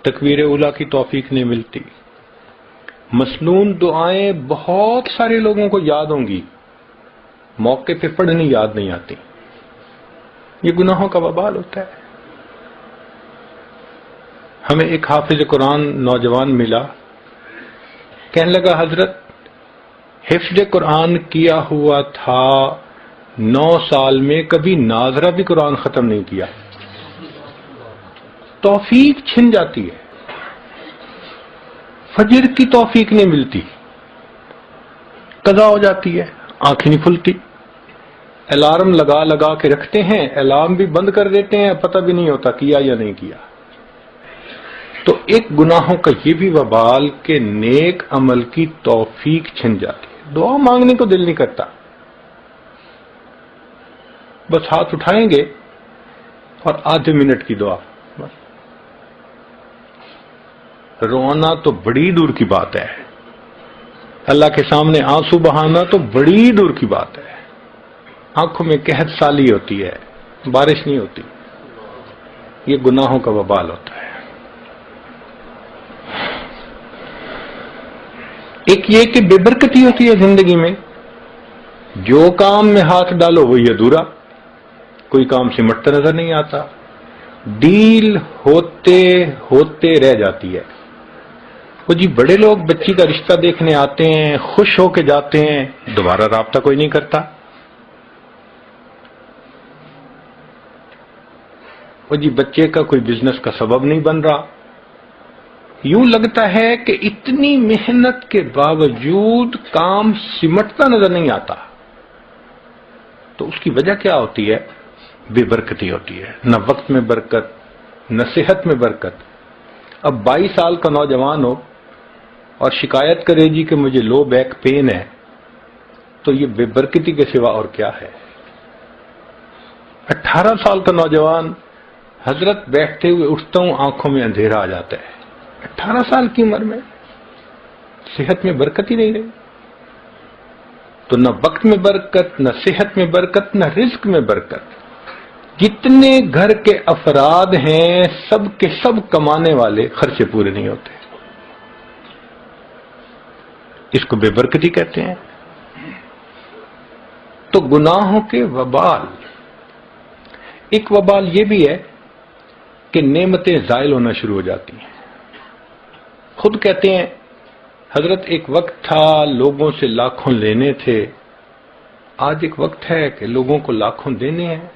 تکبیر اولیٰ کی توفیق نہیں ملتی، مسنون دعائیں بہت سارے لوگوں کو یاد ہوں گی، موقع پہ پڑھنی یاد نہیں آتی. یہ گناہوں کا وبال ہوتا ہے. ہمیں ایک حافظ قرآن نوجوان ملا، کہنے لگا حضرت حفظ قرآن کیا ہوا تھا 9 سال میں، کبھی ناظرہ بھی قرآن ختم نہیں کیا. توفیق چھن جاتی ہے، فجر کی توفیق نہیں ملتی، قضا ہو جاتی ہے، آنکھیں نہیں کھلتی، الارم لگا لگا کے رکھتے ہیں، الارم بھی بند کر دیتے ہیں، پتہ بھی نہیں ہوتا کیا یا نہیں کیا. تو ایک گناہوں کا یہ بھی وبال کہ نیک عمل کی توفیق چھن جاتی ہے. دعا مانگنے کو دل نہیں کرتا، بس ہاتھ اٹھائیں گے اور آدھے منٹ کی دعا. بس رونا تو بڑی دور کی بات ہے، اللہ کے سامنے آنسو بہانا تو بڑی دور کی بات ہے. آنکھوں میں قحط سالی ہوتی ہے، بارش نہیں ہوتی. یہ گناہوں کا وبال ہوتا ہے. ایک یہ کہ بے برکتی ہوتی ہے زندگی میں، جو کام میں ہاتھ ڈالو وہی ادھورا، کوئی کام سمٹتا نظر نہیں آتا، ڈیل ہوتے ہوتے رہ جاتی ہے. وہ جی بڑے لوگ بچی کا رشتہ دیکھنے آتے ہیں، خوش ہو کے جاتے ہیں، دوبارہ رابطہ کوئی نہیں کرتا. وہ جی بچے کا کوئی بزنس کا سبب نہیں بن رہا، یوں لگتا ہے کہ اتنی محنت کے باوجود کام سمٹتا نظر نہیں آتا. تو اس کی وجہ کیا ہوتی ہے؟ بے برکتی ہوتی ہے. نہ وقت میں برکت، نہ صحت میں برکت. اب 22 سال کا نوجوان ہو اور شکایت کرے جی کہ مجھے لو بیک پین ہے، تو یہ بے برکتی کے سوا اور کیا ہے؟ 18 سال کا نوجوان حضرت بیٹھتے ہوئے اٹھتا ہوں آنکھوں میں اندھیرا آ جاتا ہے. 18 سال کی عمر میں صحت میں برکت ہی نہیں رہی. تو نہ وقت میں برکت، نہ صحت میں برکت، نہ رزق میں برکت. جتنے گھر کے افراد ہیں سب کے سب کمانے والے، خرچے پورے نہیں ہوتے. اس کو بے برکتی کہتے ہیں. تو گناہوں کے وبال، ایک وبال یہ بھی ہے کہ نعمتیں زائل ہونا شروع ہو جاتی ہیں. خود کہتے ہیں حضرت ایک وقت تھا لوگوں سے لاکھوں لینے تھے، آج ایک وقت ہے کہ لوگوں کو لاکھوں دینے ہیں.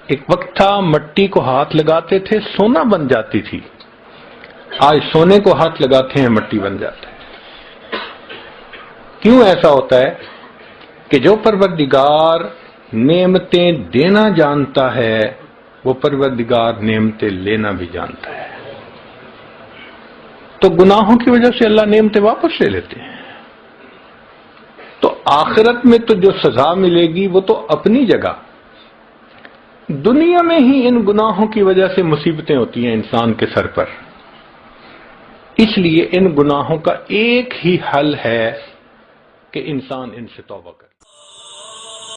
ایک وقت تھا مٹی کو ہاتھ لگاتے تھے سونا بن جاتی تھی، آج سونے کو ہاتھ لگاتے ہیں مٹی بن جاتا ہے. کیوں ایسا ہوتا ہے؟ کہ جو پروردگار نعمتیں دینا جانتا ہے وہ پروردگار نعمتیں لینا بھی جانتا ہے. تو گناہوں کی وجہ سے اللہ نعمتیں واپس لے لیتے ہیں. تو آخرت میں تو جو سزا ملے گی وہ تو اپنی جگہ، دنیا میں ہی ان گناہوں کی وجہ سے مصیبتیں ہوتی ہیں انسان کے سر پر. اس لیے ان گناہوں کا ایک ہی حل ہے کہ انسان ان سے توبہ کرے.